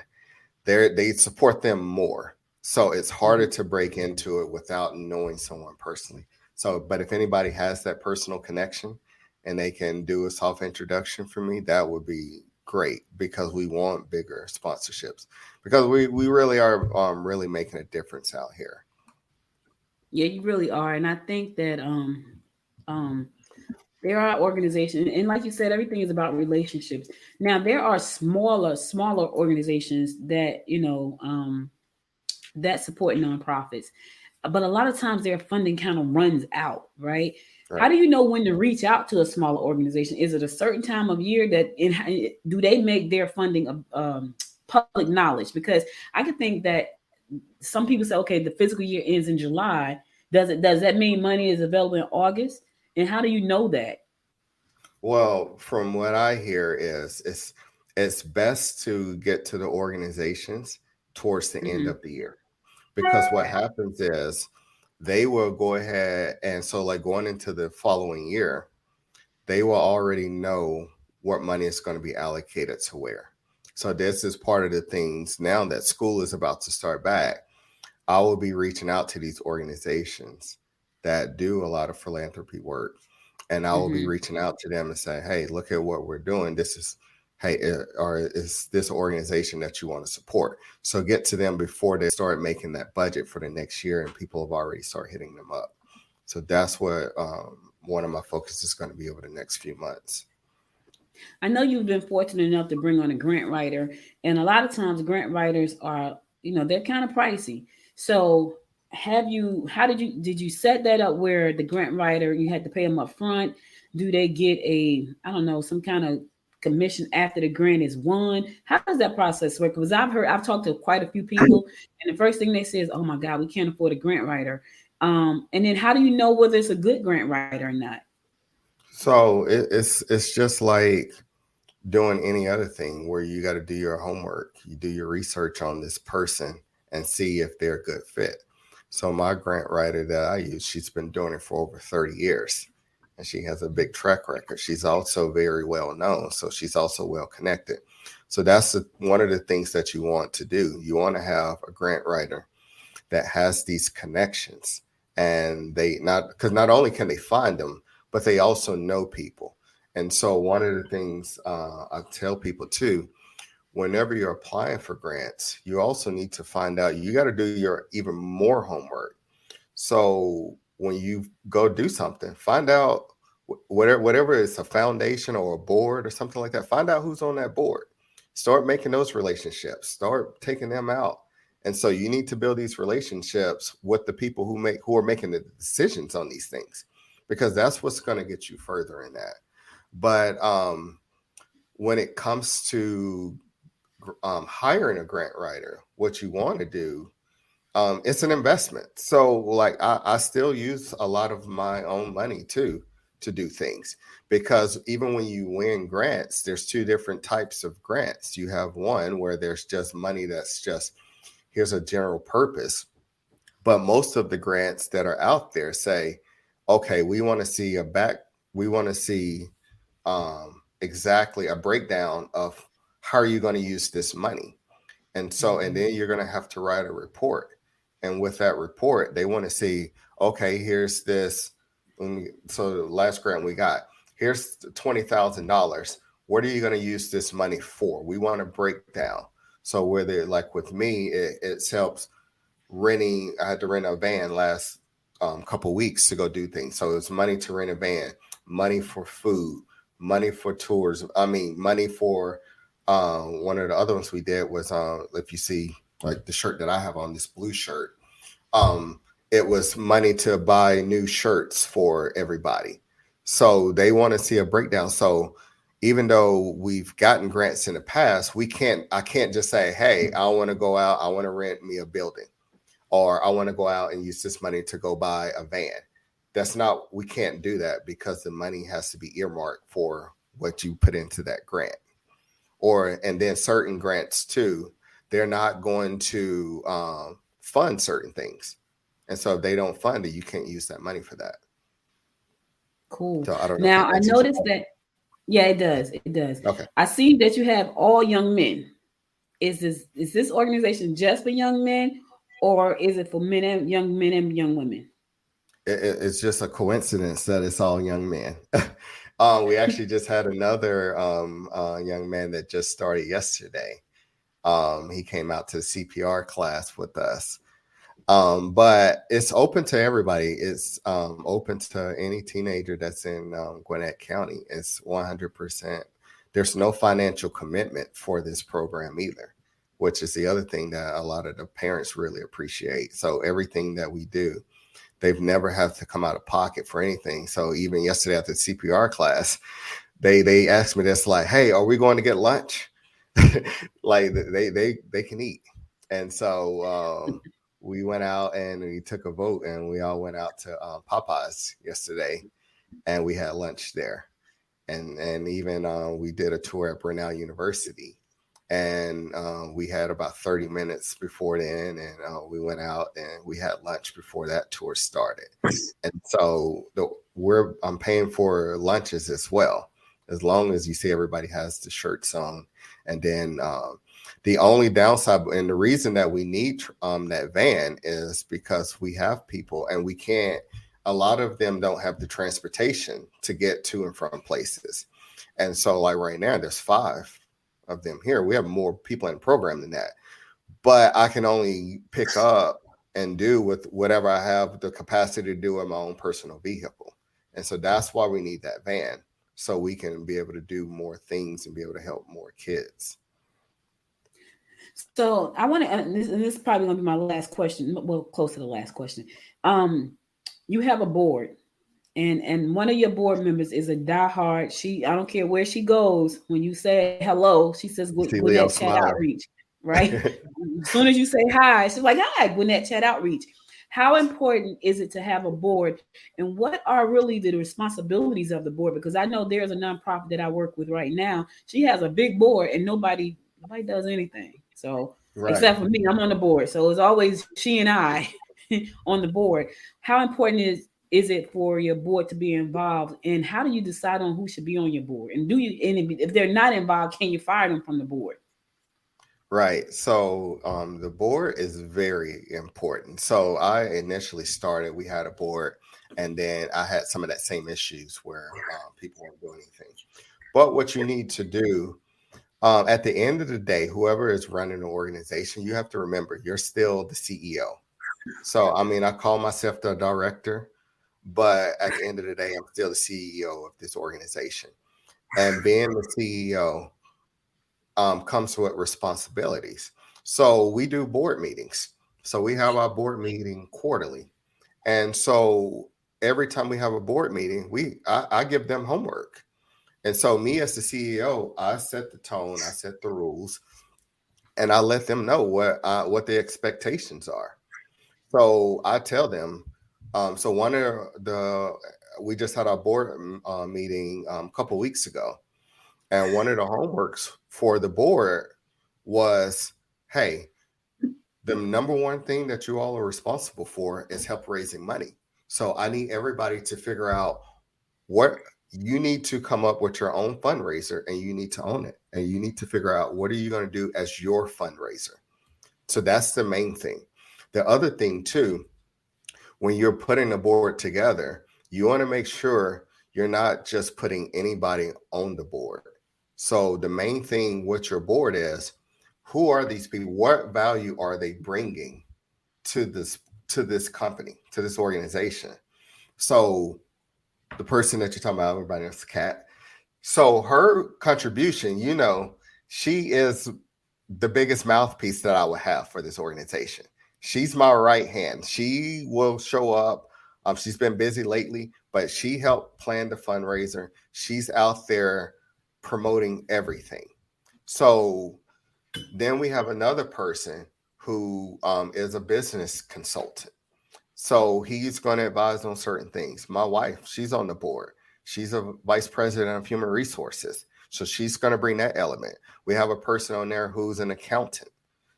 they support them more. So it's harder to break into it without knowing someone personally. So, but if anybody has that personal connection and they can do a soft introduction for me, that would be great, because we want bigger sponsorships, because we really are really making a difference out here. Yeah, you really are. And I think that there are organizations, and like you said, everything is about relationships. Now there are smaller organizations that that support nonprofits, but a lot of times their funding kind of runs out, right? How do you know when to reach out to a smaller organization? Is it a certain time of year do they make their funding public knowledge? Because I could think that some people say, okay, the fiscal year ends in July. Does that mean money is available in August? And how do you know that? Well, from what I hear is it's best to get to the organizations towards the end of the year, because what happens is they will go ahead, and so like going into the following year, they will already know what money is going to be allocated to where. So this is part of the things now that school is about to start back. I will be reaching out to these organizations that do a lot of philanthropy work, and I will be reaching out to them and saying, hey, look at what we're doing. This is, hey, or is this organization that you want to support? So get to them before they start making that budget for the next year, and people have already started hitting them up. So that's what one of my focus is going to be over the next few months. I know you've been fortunate enough to bring on a grant writer, and a lot of times grant writers are, they're kind of pricey. So how did you set that up where the grant writer, you had to pay them up front? Do they get I don't know, some kind of commission after the grant is won? How does that process work? Because I've talked to quite a few people, and the first thing they say is, oh my God, we can't afford a grant writer. And then how do you know whether it's a good grant writer or not? So it's just like doing any other thing where you got to do your homework. You do your research on this person and see if they're a good fit. So my grant writer that I use, she's been doing it for over 30 years and she has a big track record. She's also very well known. So she's also well connected. So that's one of the things that you want to do. You want to have a grant writer that has these connections, and not only can they find them, but they also know people. And so one of the things I tell people too, whenever you're applying for grants, you also need to find out, you got to do your even more homework. So when you go do something, find out whatever it's a foundation or a board or something like that, find out who's on that board. Start making those relationships, start taking them out. And so you need to build these relationships with the people who are making the decisions on these things, because that's what's going to get you further in that. But when it comes to hiring a grant writer, what you want to do, it's an investment. So like I still use a lot of my own money too to do things, because even when you win grants, there's two different types of grants. You have one where there's just money that's just, here's a general purpose. But most of the grants that are out there say, okay, we want to see exactly a breakdown of how are you going to use this money. And so, and then you're going to have to write a report. And with that report, they want to see, okay, here's this. So the last grant we got, here's $20,000. What are you going to use this money for? We want to break down. So whether, like with me, it helps renting. I had to rent a van last couple weeks to go do things. So it's money to rent a van, money for food, money for tours. I mean, money for one of the other ones we did was if you see like the shirt that I have on, this blue shirt, it was money to buy new shirts for everybody. So they want to see a breakdown. So even though we've gotten grants in the past, I can't just say, hey, I want to go out, I want to rent me a building, or I want to go out and use this money to go buy a van. We can't do that, because the money has to be earmarked for what you put into that grant. And then certain grants too, they're not going to fund certain things. And so if they don't fund it, you can't use that money for that. Cool. So I don't know. Now I noticed that. Yeah, it does. It does. Okay. I see that you have all young men. Is this organization just for young men, or is it for young men and young women? It's just a coincidence that it's all young men. We actually just had another young man that just started yesterday. He came out to the CPR class with us. But it's open to everybody. It's open to any teenager that's in Gwinnett County. It's 100%. There's no financial commitment for this program either, which is the other thing that a lot of the parents really appreciate. So everything that we do, they've never had to come out of pocket for anything. So even yesterday at the CPR class, they asked me this, like, hey, are we going to get lunch? Like they can eat. And so we went out and we took a vote, and we all went out to Popeyes yesterday, and we had lunch there. And even we did a tour at Brunel University, and we had about 30 minutes before then, and we went out and we had lunch before that tour started. And so I'm paying for lunches as well, as long as you see everybody has the shirts on. And then the only downside, and the reason that we need that van, is because we have people, and we can't, a lot of them don't have the transportation to get to and from places. And so like right now, there's 5 of them here. We have more people in the program than that, but I can only pick up and do with whatever I have the capacity to do in my own personal vehicle. And so that's why we need that van, so we can be able to do more things and be able to help more kids. So I want to, and this is probably going to be my last question. Well, close to the last question. You have a board, and one of your board members is a diehard. I don't care where she goes. When you say hello, she says Gwinnett Chatt Outreach, right? As soon as you say hi, she's like, hi, Gwinnett Chatt Outreach. How important is it to have a board, and what are really the responsibilities of the board? Because I know there's a nonprofit that I work with right now. She has a big board, and nobody does anything. So except for me, I'm on the board. So it's always she and I on the board. How important is it for your board to be involved, and how do you decide on who should be on your board? And if they're not involved, can you fire them from the board? Right. So the board is very important. So I initially started, we had a board, and then I had some of that same issues where people weren't doing anything. But what you need to do at the end of the day, whoever is running the organization, you have to remember you're still the CEO. So, I mean, I call myself the director, but at the end of the day, I'm still the CEO of this organization. And being the CEO comes with responsibilities. So we do board meetings. So we have our board meeting quarterly. And so every time we have a board meeting, I give them homework. And so me as the CEO, I set the tone, I set the rules, and I let them know what the expectations are. So I tell them, so we just had our board meeting a couple weeks ago. And one of the homeworks for the board was, hey, the number one thing that you all are responsible for is help raising money. So I need everybody to figure out what you need to come up with your own fundraiser, and you need to own it. And you need to figure out what are you going to do as your fundraiser. So that's the main thing. The other thing too, when you're putting a board together, you want to make sure you're not just putting anybody on the board. So the main thing with your board is, who are these people? What value are they bringing to this company, to this organization? So the person that you're talking about, everybody knows Kat. So her contribution, she is the biggest mouthpiece that I would have for this organization. She's my right hand. She will show up. She's been busy lately, but she helped plan the fundraiser. She's out there promoting everything. So then we have another person who is a business consultant. So he's going to advise on certain things. My wife, she's on the board. She's a vice president of human resources. So she's going to bring that element. We have a person on there who's an accountant.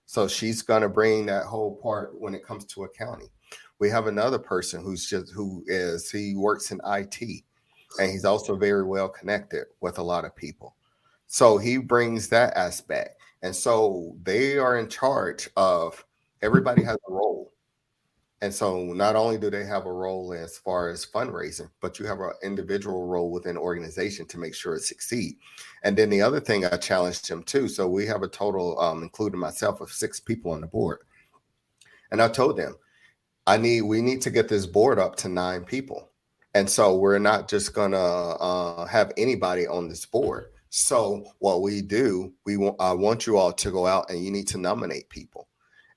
So she's going to bring that whole part when it comes to accounting. We have another person he works in IT, and he's also very well connected with a lot of people. So he brings that aspect. And so they are in charge of, everybody has a role. And so not only do they have a role as far as fundraising, but you have an individual role within the organization to make sure it succeeds. And then the other thing, I challenged him too. So we have a total, including myself, of 6 people on the board. And I told them, we need to get this board up to 9 people. And so we're not just going to have anybody on this board. So what we do, I want you all to go out and you need to nominate people,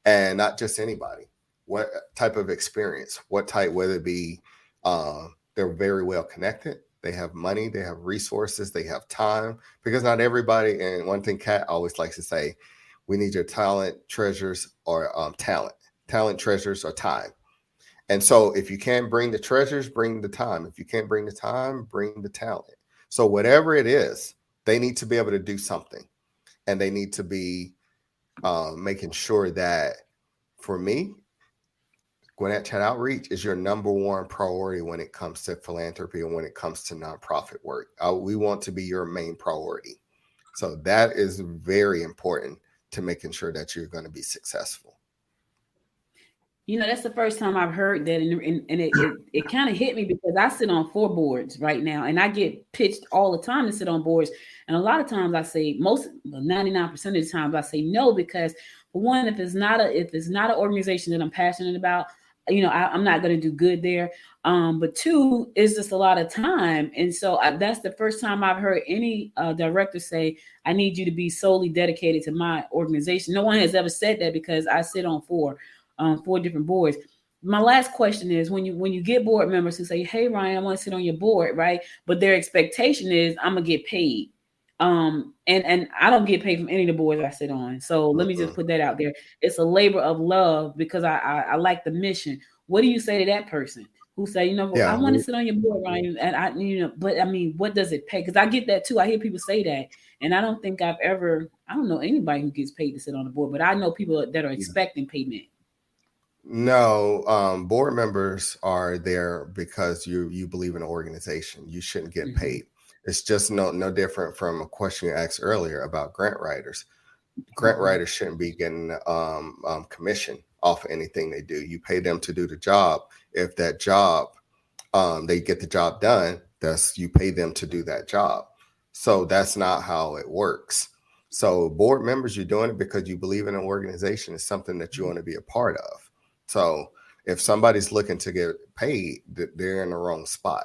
and not just anybody. What type of experience, whether it be they're very well connected, they have money, they have resources, they have time, because not everybody, and one thing Kat always likes to say, we need your talent, treasures, or talent, treasures, or time. And so if you can't bring the treasures, bring the time. If you can't bring the time, bring the talent. So whatever it is, they need to be able to do something, and they need to be making sure that, for me, Gwinnett Chatt Outreach is your number one priority when it comes to philanthropy and when it comes to nonprofit work. We want to be your main priority. So that is very important to making sure that you're going to be successful. That's the first time I've heard that, and it kind of hit me, because I sit on 4 boards right now, and I get pitched all the time to sit on boards. And a lot of times I say, 99% of the times I say no, because for one, if it's not an organization that I'm passionate about, I'm not going to do good there. But two, is just a lot of time. And so that's the first time I've heard any director say, I need you to be solely dedicated to my organization. No one has ever said that because I sit on four different boards. My last question is, when you get board members who say, hey, Ryan, I want to sit on your board, right? But their expectation is I'm going to get paid. And I don't get paid from any of the boards I sit on. So let me just put that out there. It's a labor of love because I like the mission. What do you say to that person who say, I want to sit on your board, Ryan, and but I mean, what does it pay? Because I get that too. I hear people say that, and I don't think I don't know anybody who gets paid to sit on the board, but I know people that are expecting payment. No, board members are there because you believe in an organization. You shouldn't get paid. It's just no different from a question you asked earlier about grant writers. Grant writers shouldn't be getting commission off of anything they do. You pay them to do the job. If that job, they get the job done, you pay them to do that job. So that's not how it works. So board members, you're doing it because you believe in an organization. It's something that you want to be a part of. So if somebody's looking to get paid, they're in the wrong spot.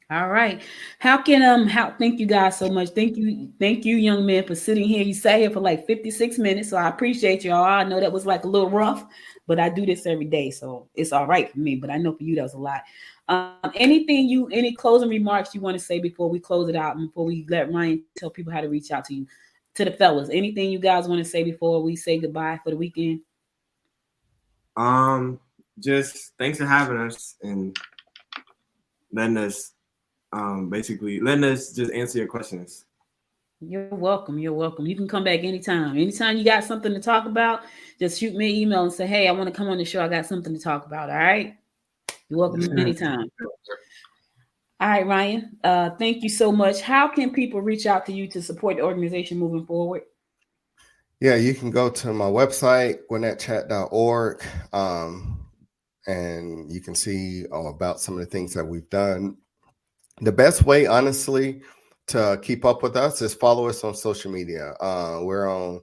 All right. Thank you guys so much. Thank you, young men, for sitting here. You sat here for like 56 minutes. So I appreciate y'all. I know that was like a little rough, but I do this every day. So it's all right for me. But I know for you, that was a lot. Any closing remarks you want to say before we close it out and before we let Ryan tell people how to reach out to you, to the fellas? Anything you guys want to say before we say goodbye for the weekend? Just thanks for having us and letting us just answer your questions. You're welcome. You can come back anytime. Anytime you got something to talk about, just shoot me an email and say, hey, I want to come on the show. I got something to talk about. All right. You're welcome anytime. All right, Ryan. Thank you so much. How can people reach out to you to support the organization moving forward? Yeah, you can go to my website, gwinnettchat.org, and you can see all about some of the things that we've done. The best way, honestly, to keep up with us is follow us on social media. We're on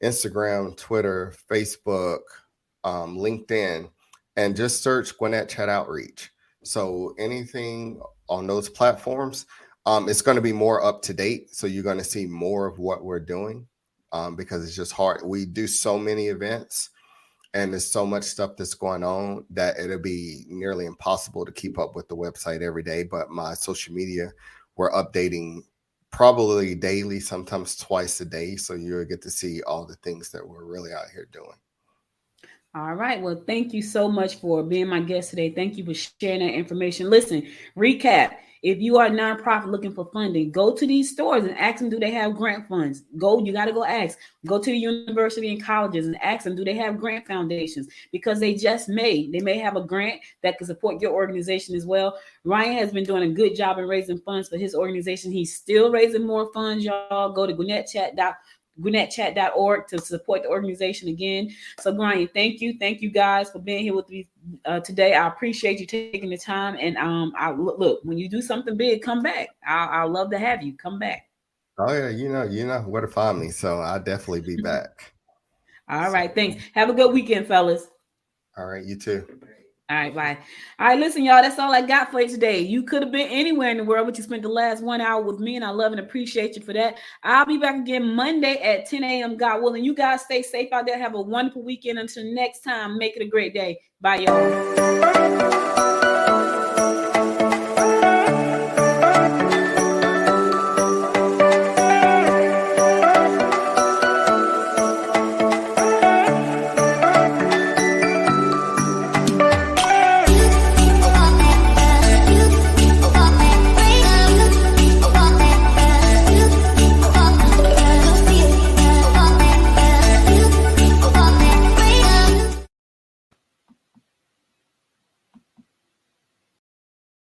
Instagram, Twitter, Facebook, LinkedIn, and just search Gwinnett Chatt Outreach. So anything on those platforms, it's going to be more up to date. So you're going to see more of what we're doing because it's just hard. We do so many events and there's so much stuff that's going on that it'll be nearly impossible to keep up with the website every day. But my social media, we're updating probably daily, sometimes twice a day. So you'll get to see all the things that we're really out here doing. All right. Well, thank you so much for being my guest today. Thank you for sharing that information. Listen, recap. If you are a nonprofit looking for funding, go to these stores and ask them, do they have grant funds? You got to go ask. Go to the university and colleges and ask them, do they have grant foundations? Because they may have a grant that can support your organization as well. Ryan has been doing a good job in raising funds for his organization. He's still raising more funds, y'all. Go to GwinnettChat.org to support the organization again. So Brian, thank you guys for being here with me today. I appreciate you taking the time, and I look, when you do something big, come back. I'll love to have you come back. Oh yeah, you know where to find me, so I'll definitely be back. All right, thanks. Have a good weekend, fellas. All right, you too. All right, bye. All right, listen, y'all, that's all I got for you today. You could have been anywhere in the world, but you spent the last 1 hour with me, and I love and appreciate you for that. I'll be back again Monday at 10 a.m. God willing. You guys stay safe out there. Have a wonderful weekend. Until next time, make it a great day. Bye, y'all.